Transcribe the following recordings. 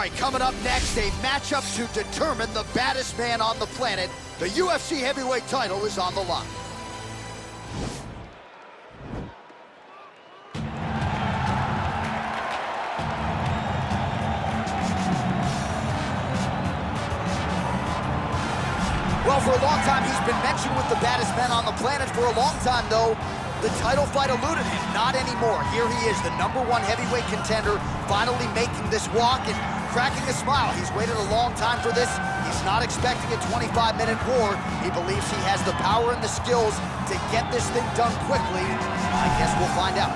right, coming up next, a matchup to determine the baddest man on the planet. The UFC heavyweight title is on the line. Well, for a long time, he's been mentioned with the baddest men on the planet. For a long time, though, the title fight eluded him. Not anymore. Here he is, the #1 heavyweight contender, finally making this walk and cracking a smile. He's waited a long time for this. He's not expecting a 25-minute war. He believes he has the power and the skills to get this thing done quickly. I guess we'll find out.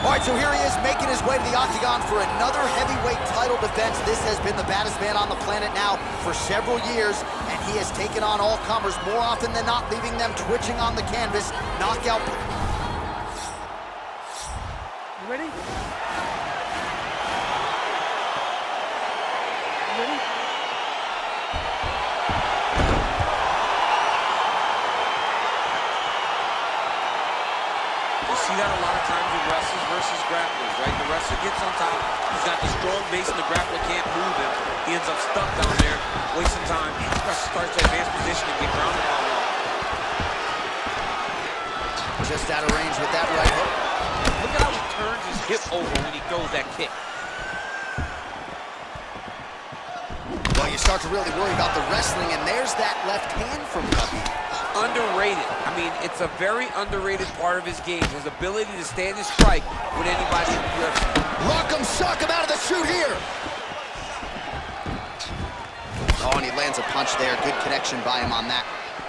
All right, so here he is making his way to the octagon for another heavyweight title defense. This has been the baddest man on the planet now for several years, and he has taken on all comers more often than not, leaving them twitching on the canvas. Knockout. You ready? You ready? See that a lot of times in wrestlers versus grapplers, right? The wrestler gets on top, he's got the strong base, and the grappler can't move him. He ends up stuck down there, wasting time. He starts to advance position and get grounded on him. Just out of range with that right hook. Look at how he turns his hip over when he throws that kick. Well, you start to really worry about the wrestling, and there's that left hand from Khabib. Underrated. I mean, it's a very underrated part of his game. His ability to stand his strike with anybody in the UFC. Rock'em sock'em out of the chute here. Oh, and he lands a punch there. Good connection by him on that.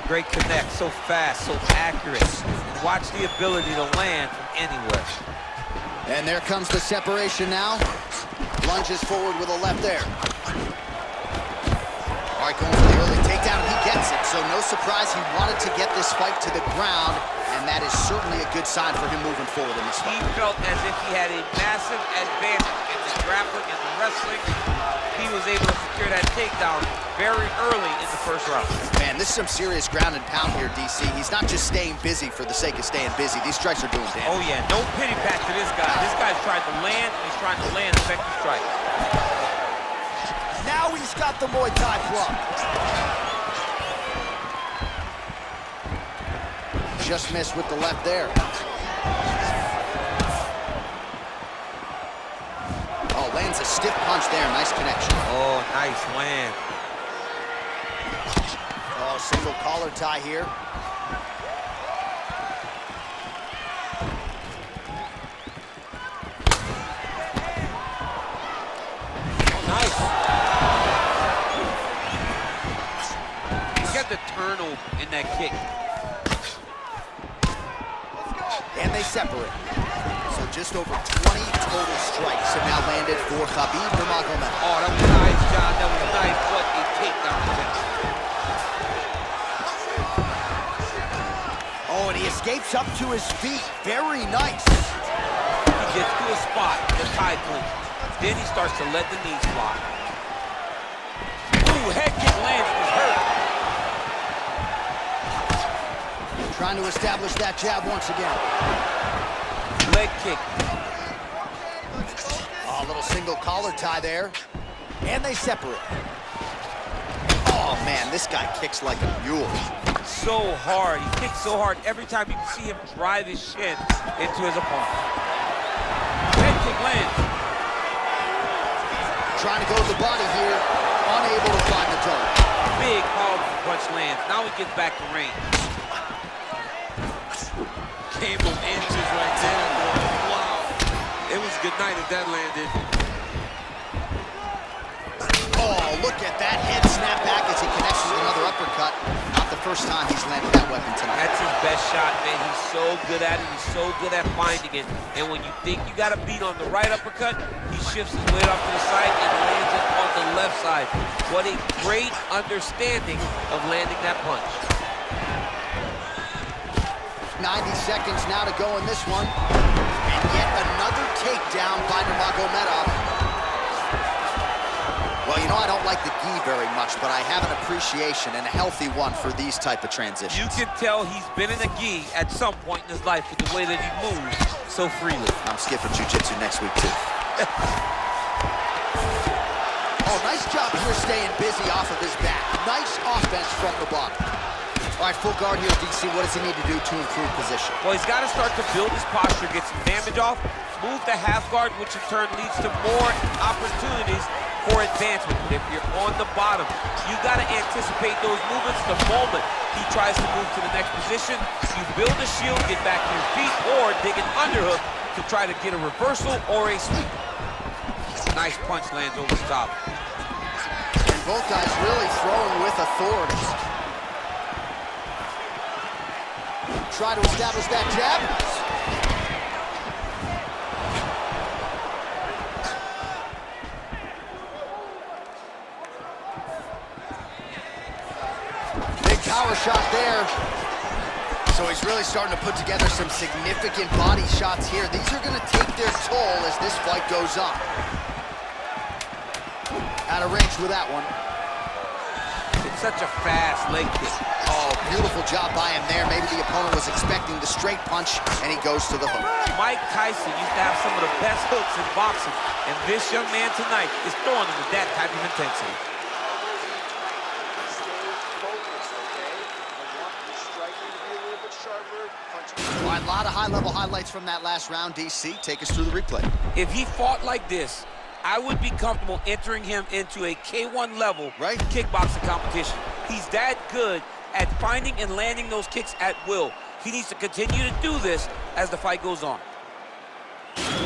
Great connect, so fast, so accurate. Watch the ability to land from anywhere. And there comes the separation now. Lunges forward with a left there. All right, going for the early takedown, and he gets it. So no surprise, he wanted to get this fight to the ground, and that is certainly a good sign for him moving forward in this fight. He felt as if he had a massive advantage in the grappling and the wrestling. He was able to secure that takedown very early in the first round. Man, this is some serious ground and pound here, DC. He's not just staying busy for the sake of staying busy. These strikes are doing damage. Oh, yeah, no pity pat to this guy. This guy's trying to land, and he's trying to land effective strikes. Now he's got the Muay Thai plug. Just missed with the left there. Oh, lands a stiff punch there. Nice connection. Oh, nice land. Oh, single collar tie here. Nice. He's got the turnover in that kick. And they separate. So just over 20 total strikes have now landed for Khabib Nurmagomedov. Oh, that was nice, John. That was nice. What a takedown attempt. Oh, and he escapes up to his feet. Very nice. He gets to a spot, the tie clinch. Then he starts to let the knees fly. Ooh, head kick lands, was hurt. Trying to establish that jab once again. Leg kick. Oh, a little single collar tie there. And they separate. Oh, man, this guy kicks like a mule. So hard. He kicks so hard. Every time you can see him drive his shin into his opponent. Head kick lands. Trying to go to the body here. Unable to find the target. Big, powerful punch lands. Now he gets back to range. Came from inches right there. Wow. It was a good night if that landed. Oh, look at that head snap back as he connects with another uppercut. Not the first time he's landed that weapon tonight. That's his best shot, man. He's so good at it. He's so good at finding it. And when you think you got a beat on the right uppercut, he shifts his weight off to the side and lands it on the left side. What a great understanding of landing that punch. 90 seconds now to go in this one. And yet another takedown by Nurmagomedov. Well, you know, I don't like the gi very much, but I have an appreciation, and a healthy one, for these type of transitions. You can tell he's been in a gi at some point in his life with the way that he moves so freely. I'm skipping jiu-jitsu next week, too. Oh, nice job here staying busy off of his back. Nice offense from the bottom. All right, full guard here, DC. What does he need to do to improve position? Well, he's got to start to build his posture, get some damage off, move the half guard, which in turn leads to more opportunities for advancement. But if you're on the bottom, you got to anticipate those movements the moment he tries to move to the next position. You build a shield, get back to your feet, or dig an underhook to try to get a reversal or a sweep. Nice punch lands over the top. And both guys really throwing with authority. Try to establish that jab. Big power shot there. So he's really starting to put together some significant body shots here. These are going to take their toll as this fight goes on. Out of range with that one. It's such a fast leg kick. Oh, beautiful job by him there. Maybe the opponent was expecting the straight punch, and he goes to the hook. Mike Tyson used to have some of the best hooks in boxing, and this young man tonight is throwing them with that type of intensity. All right, a lot of high-level highlights from that last round, DC. Take us through the replay. If he fought like this, I would be comfortable entering him into a K1 level kickboxing competition. He's that good at finding and landing those kicks at will. He needs to continue to do this as the fight goes on.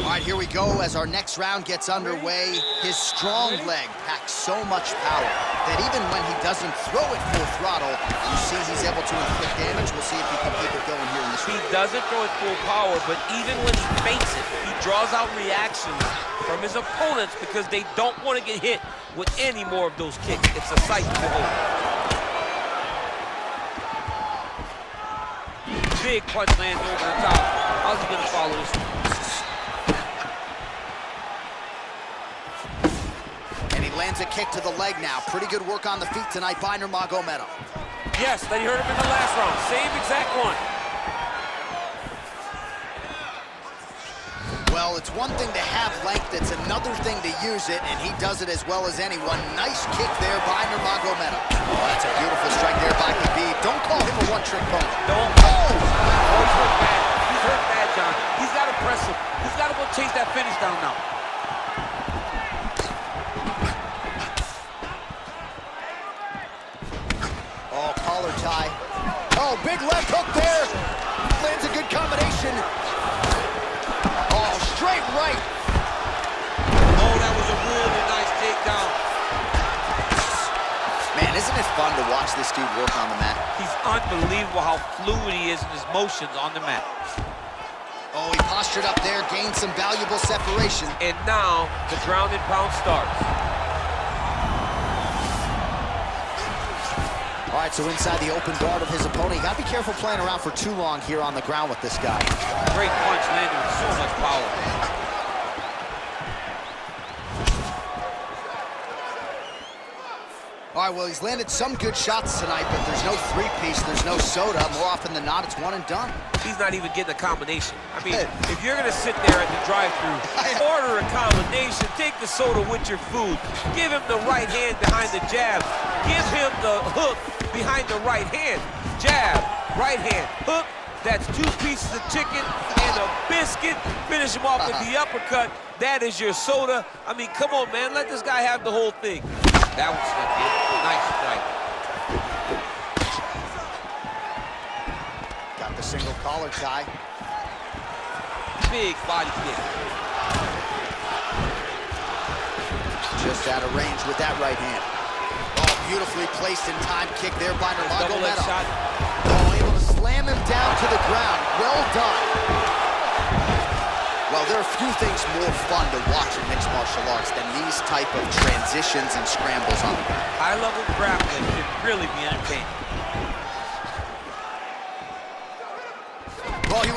All right, here we go as our next round gets underway. His strong leg packs so much power that even when he doesn't throw it full throttle, you see he's able to inflict damage. We'll see if he can keep it going here in this round. He doesn't throw it full power, but even when he fakes it, he draws out reactions from his opponents because they don't want to get hit with any more of those kicks. It's a sight to behold. Big punch lands over the top. How's he going to follow this one? And he lands a kick to the leg now. Pretty good work on the feet tonight by Nurmagomedov. Yes, they hurt him in the last round. Same exact one. Well, it's one thing to have length, it's another thing to use it, and he does it as well as anyone. Nice kick there by Nurmagomedov. Oh, that's a beautiful strike there by Khabib. Don't call him a one-trick pony. Don't. Oh, he's hurt bad. He's hurt bad, John. He's got to press him. He's got to go chase that finish down now. Oh, collar tie. Oh, big left hook there. Lands a good combination. Oh, straight right. Oh, that was a really nice takedown. Man, isn't it fun to watch this dude work on the mat? He's unbelievable how fluid he is in his motions on the mat. Oh, he postured up there, gained some valuable separation. And now the ground and pound starts. All right, so inside the open guard of his opponent, you got to be careful playing around for too long here on the ground with this guy. Great punch landed with so much power. All right, well, he's landed some good shots tonight, but there's no three-piece, there's no soda. More often than not, it's one and done. He's not even getting a combination. I mean, if you're gonna sit there at the drive-thru, order a combination, take the soda with your food, give him the right hand behind the jab, give him the hook behind the right hand, jab, right hand, hook, that's 2 pieces of chicken and a biscuit, finish him off with the uppercut, that is your soda. I mean, come on, man, let this guy have the whole thing. That was good. Nice strike. Got the single collar tie. Big body kick. Just out of range with that right hand. Oh, beautifully placed in time kick there by Nurmagomedov. Oh, able to slam him down to the ground. Well done. Well, there are a few things more fun to watch in mixed martial arts than these type of transitions and scrambles on the ground. High-level grappling should really be entertaining.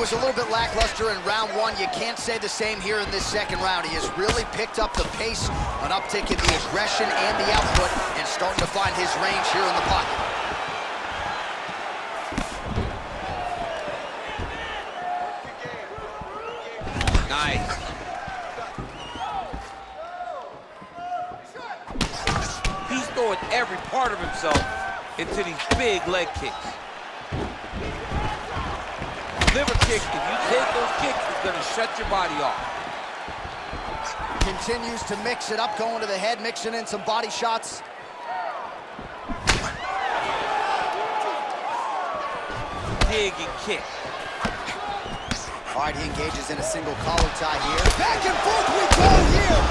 was a little bit lackluster in round one. You can't say the same here in this second round. He has really picked up the pace, an uptick in the aggression and the output, and starting to find his range here in the pocket. Nice. He's throwing every part of himself into these big leg kicks. Liver kick, if you take those kicks, it's gonna shut your body off. Continues to mix it up, going to the head, mixing in some body shots. Dig and kick. All right, he engages in a single collar tie here. Back and forth we go here.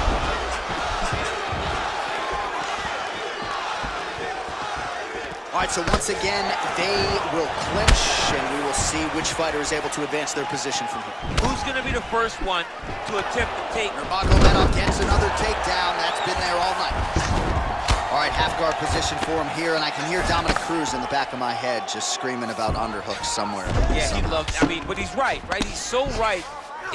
All right, so once again, they will clinch, and we will see which fighter is able to advance their position from here. Who's gonna be the first one to attempt to take? Nurmagomedov gets another takedown. That's been there all night. All right, half guard position for him here, and I can hear Dominic Cruz in the back of my head just screaming about underhooks somewhere. Yeah, he loves, I mean, but he's right? He's so right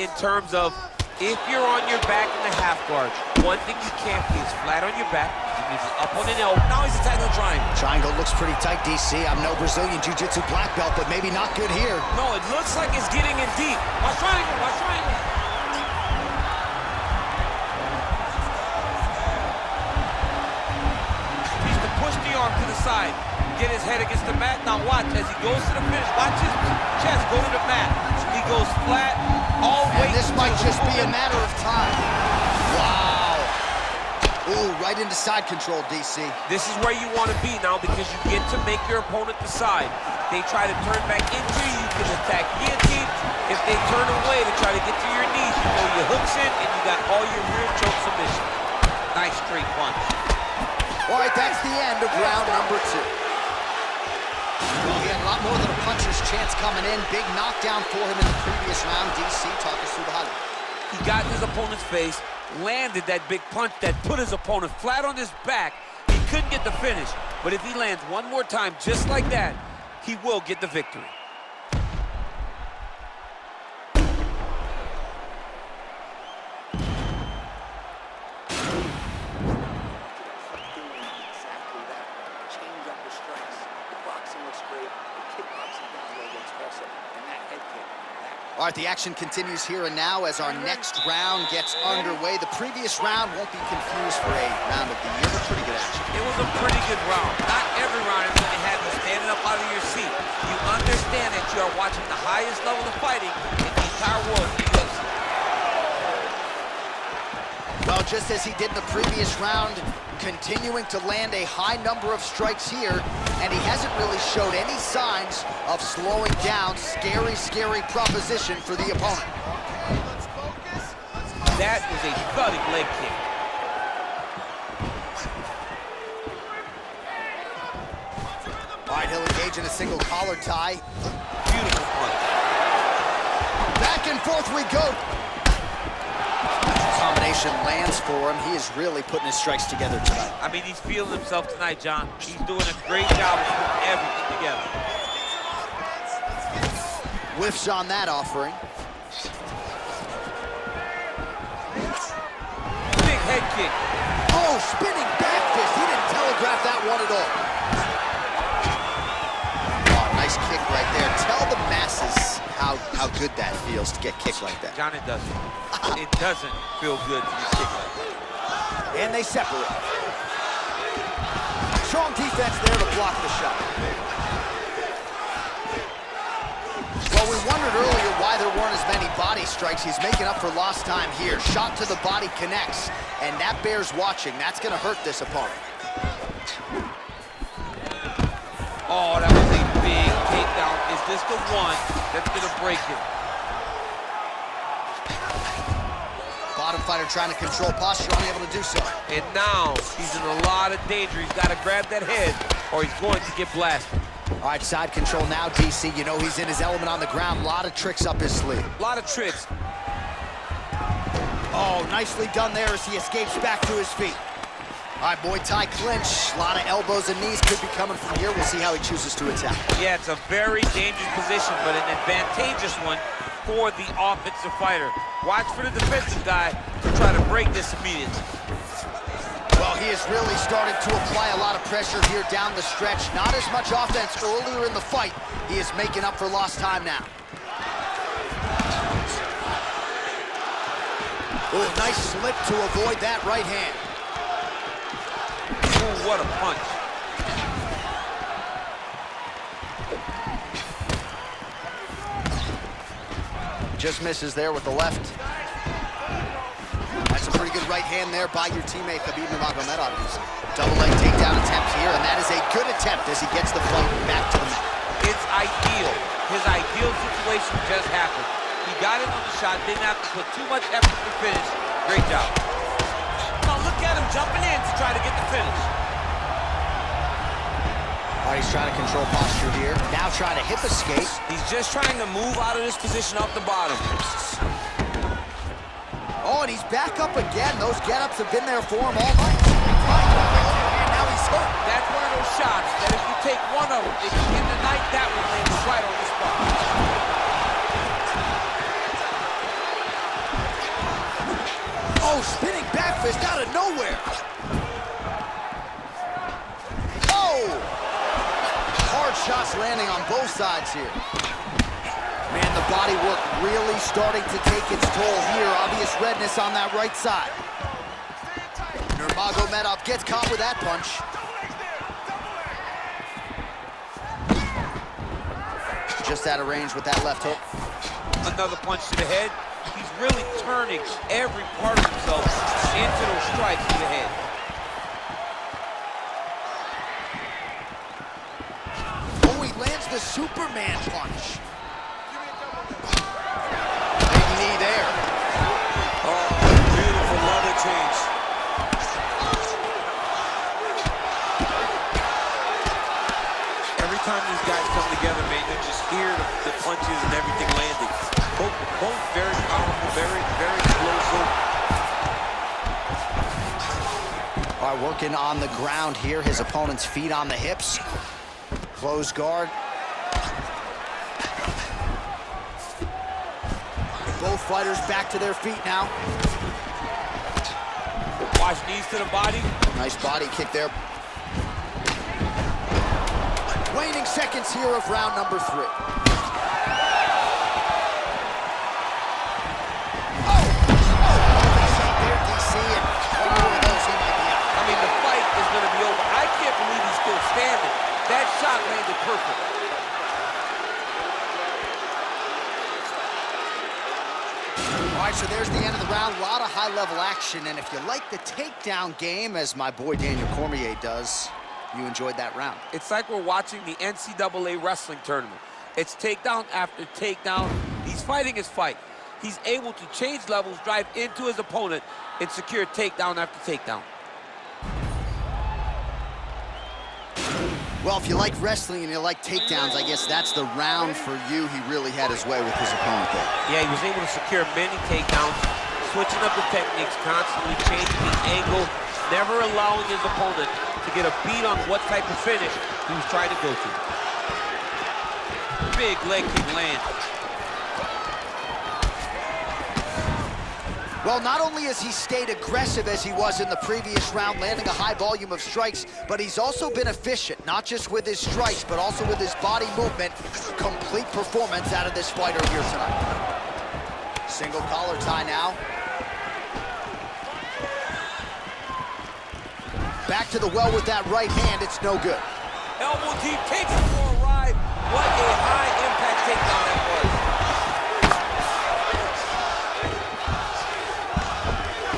in terms of if you're on your back in the half guard, one thing you can't be is flat on your back. He needs it up on an elbow. Now he's attacking the triangle. Triangle looks pretty tight, DC. I'm no Brazilian Jiu-Jitsu black belt, but maybe not good here. No, it looks like it's getting in deep. Watch triangle, watch triangle. He's to push the arm to the side, get his head against the mat. Now watch, as he goes to the finish, watch his chest go to the mat. He goes flat, all weight. And this might just be a matter of time. Wow. Ooh, right into side control, DC. This is where you want to be now because you get to make your opponent decide. They try to turn back into you, you can attack guillotine. If they turn away to try to get to your knees, you know your hooks in and you got all your rear choke submission. Nice straight punch. All right, that's the end of round number two. Well, he had a lot more than a puncher's chance coming in. Big knockdown for him in the previous round. DC, talk us through the highlight. He got in his opponent's face, landed that big punch that put his opponent flat on his back. He couldn't get the finish, but if he lands one more time just like that, he will get the victory. All right, the action continues here and now as our next round gets underway. The previous round won't be confused for a round of the year, but pretty good action. It was a pretty good round. Not every round is going to have you standing up out of your seat. You understand that you are watching the highest level of fighting in the entire world in the UFC. Well, just as he did in the previous round, continuing to land a high number of strikes here, and he hasn't really showed any signs of slowing down. Scary, scary proposition for the opponent. That was a thudding leg kick. All right, he'll engage in a single collar tie. Beautiful punch. Back and forth we go. Combination lands for him. He is really putting his strikes together tonight. I mean, he's feeling himself tonight, John. He's doing a great job of putting everything together. Whiffs on that offering. Big head kick. Oh, spinning back fist. He didn't telegraph that one at all. Oh, nice kick right there. Tell the masses how good that feels to get kicked like that. John, it doesn't. It doesn't feel good to get kicked like that. And they separate. Strong defense there to block the shot. Well, we wondered earlier why there weren't as many body strikes. He's making up for lost time here. Shot to the body connects, and that bears watching. That's going to hurt this opponent. Oh, that was a big takedown. Is this the one that's going to break him? Bottom fighter trying to control posture, unable to do so. And now he's in a lot of danger. He's got to grab that head or he's going to get blasted. All right, side control now, DC. You know he's in his element on the ground. A lot of tricks up his sleeve. A lot of tricks. Oh, nicely done there as he escapes back to his feet. All right, Muay Thai clinch. A lot of elbows and knees could be coming from here. We'll see how he chooses to attack. Yeah, it's a very dangerous position, but an advantageous one for the offensive fighter. Watch for the defensive guy to try to break this immediately. Well, he is really starting to apply a lot of pressure here down the stretch. Not as much offense earlier in the fight. He is making up for lost time now. Ooh, nice slip to avoid that right hand. Ooh, what a punch. Just misses there with the left. That's a pretty good right hand there by your teammate, Khabib Nurmagomedov. Double leg takedown attempt here, and that is a good attempt as he gets the fight back to the mat. It's ideal. His ideal situation just happened. He got in on the shot, didn't have to put too much effort to finish. Great job. Now look at him jumping in to try to get the finish. All right, he's trying to control posture here. Now trying to hip escape. He's just trying to move out of this position off the bottom. Oh, and he's back up again. Those get-ups have been there for him all night. And now he's hurt. That's one of those shots that if you take one of them, if you hit the night, that one lands right on the spot. Oh, spinning back fist out of nowhere. Oh! Hard shots landing on both sides here. Man, the body work really starting to take its toll here. Obvious redness on that right side. Nurmagomedov gets caught with that punch. Just out of range with that left hook. Another punch to the head. He's really turning every part of himself into those strikes to the head. Oh, he lands the Superman punch. Big knee there. Oh, beautiful leather change. Every time these guys come together, man, you just hear the punches and everything landing. Both very powerful, very explosive. All right, working on the ground here. His opponent's feet on the hips. Close guard. Both fighters back to their feet now. Watch knees to the body. Nice body kick there. Waning seconds here of round number 3. Standing. That shot landed perfect. All right, so there's the end of the round. A lot of high-level action, and if you like the takedown game, as my boy Daniel Cormier does, you enjoyed that round. It's like we're watching the NCAA wrestling tournament. It's takedown after takedown. He's fighting his fight. He's able to change levels, drive into his opponent, and secure takedown after takedown. Well, if you like wrestling and you like takedowns, I guess that's the round for you. He really had his way with his opponent there. Yeah, he was able to secure many takedowns, switching up the techniques, constantly changing the angle, never allowing his opponent to get a beat on what type of finish he was trying to go to. Big leg kick land. Well, not only has he stayed aggressive as he was in the previous round, landing a high volume of strikes, but he's also been efficient, not just with his strikes, but also with his body movement. Complete performance out of this fighter here tonight. Single collar tie now. Back to the well with that right hand, it's no good. Elbow deep, takes him for a ride. What a high impact takedown that was.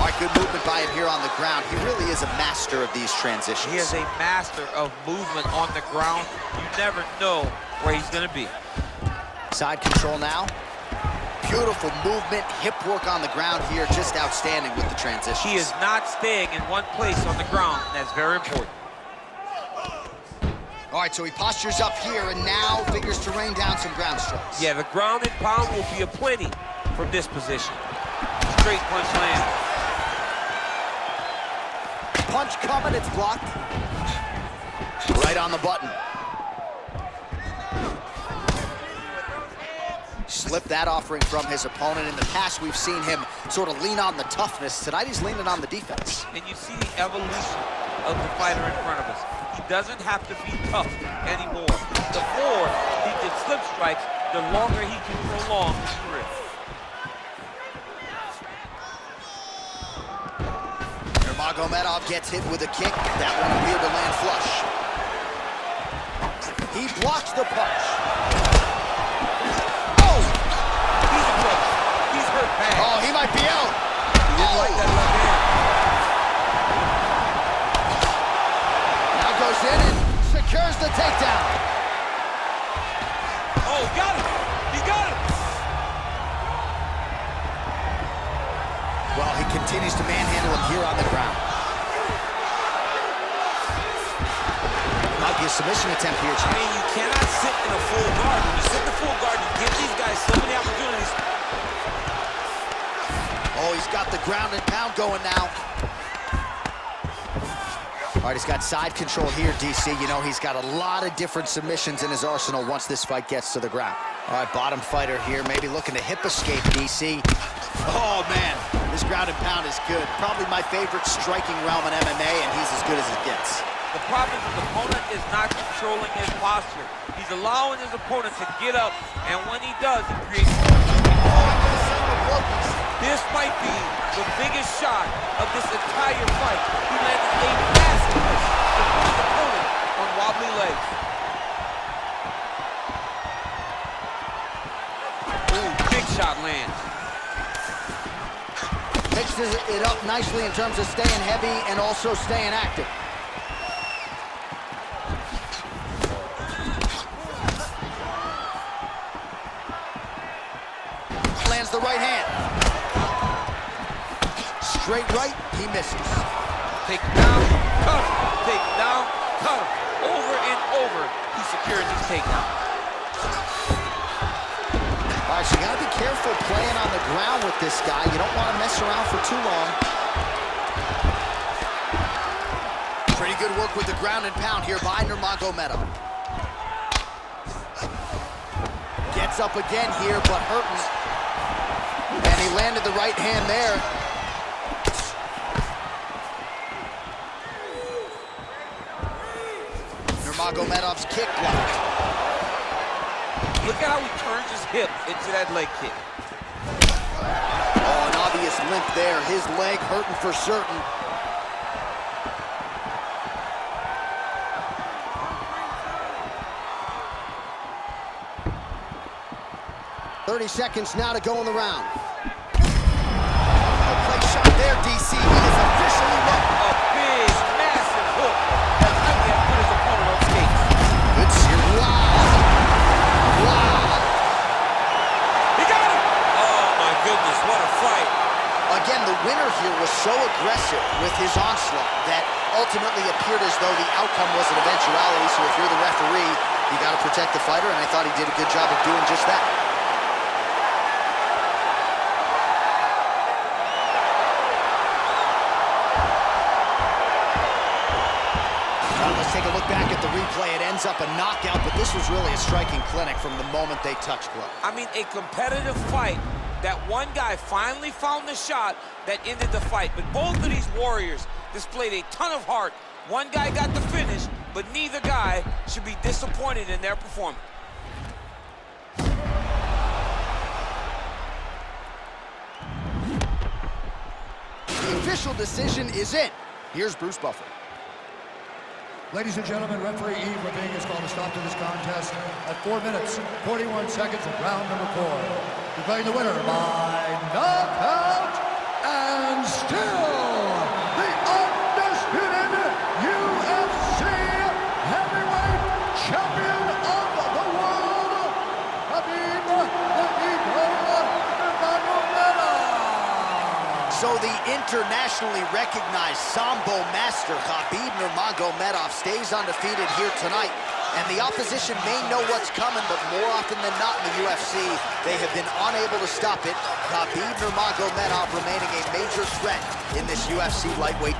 All right, good movement by him here on the ground. He really is a master of these transitions. He is a master of movement on the ground. You never know where he's gonna be. Side control now. Beautiful movement, hip work on the ground here, just outstanding with the transitions. He is not staying in one place on the ground, and that's very important. All right, so he postures up here and now figures to rain down some ground strikes. Yeah, the ground and pound will be aplenty from this position. Straight punch land. Punch coming, it's blocked. Right on the button. Slipped that offering from his opponent. In the past, we've seen him sort of lean on the toughness. Tonight, he's leaning on the defense. And you see the evolution of the fighter in front of us. He doesn't have to be tough anymore. The more he can slip strikes, the longer he can prolong his career. Nurmagomedov gets hit with a kick. That one appeared to land flush. He blocks the punch. Oh! He's hurt bad. Oh, he might be out. He didn't like that left hand. Now goes in and secures the takedown. Oh, got him. He got him. Well, he continues to manhandle him here on the ground. Might be a submission attempt here, Chief. I mean, you cannot sit in a full guard. When you sit in a full guard, you give these guys so many opportunities. Oh, he's got the ground and pound going now. All right, he's got side control here, DC. You know, he's got a lot of different submissions in his arsenal once this fight gets to the ground. All right, bottom fighter here, maybe looking to hip escape, DC. Oh, man, this ground and pound is good. Probably my favorite striking realm in MMA, and he's as good as it gets. The problem is his opponent is not controlling his posture. He's allowing his opponent to get up, and when he does, he creates... This might be the biggest shot of this entire fight. He landed a massive push to put his opponent on wobbly legs. Ooh, big shot lands. Mixes it up nicely in terms of staying heavy and also staying active. Lands the right hand. Straight right, he misses. Take him down, cut him. Take him down, cut him. Over and over, he secures his takedown. All right, so you gotta be careful playing on the ground with this guy. You don't want to mess around for too long. Pretty good work with the ground and pound here by Nurmagomedov. Gets up again here, but hurting. And he landed the right hand there. Nurmagomedov's kick blocked. Look at how he turns his hip into that leg kick. Oh, an obvious limp there. His leg hurting for certain. .30 seconds now to go in the round. A play shot there, DC. He is officially up. A big, massive hook that might have put his opponent on skates. Good sear. Wow. Wow. He got him! Oh, my goodness, what a fight. Again, the winner here was so aggressive with his onslaught that ultimately appeared as though the outcome was an eventuality. So if you're the referee, you got to protect the fighter, and I thought he did a good job of doing just that. Let's take a look back at the replay. It ends up a knockout, but this was really a striking clinic from the moment they touched glove. I mean, a competitive fight that one guy finally found the shot that ended the fight. But both of these warriors displayed a ton of heart. One guy got the finish, but neither guy should be disappointed in their performance. The official decision is in. Here's Bruce Buffer. Ladies and gentlemen, referee Yves Lavigne has called a stop to this contest at 4 minutes, 41 seconds of round number 4. Declaring the winner by knockout and still the undisputed UFC Heavyweight Champion of the world, Khabib Nurmagomedov. So the internationally recognized Sambo master Khabib Nurmagomedov stays undefeated here tonight. And the opposition may know what's coming, but more often than not in the UFC, they have been unable to stop it. Khabib Nurmagomedov remaining a major threat in this UFC lightweight division.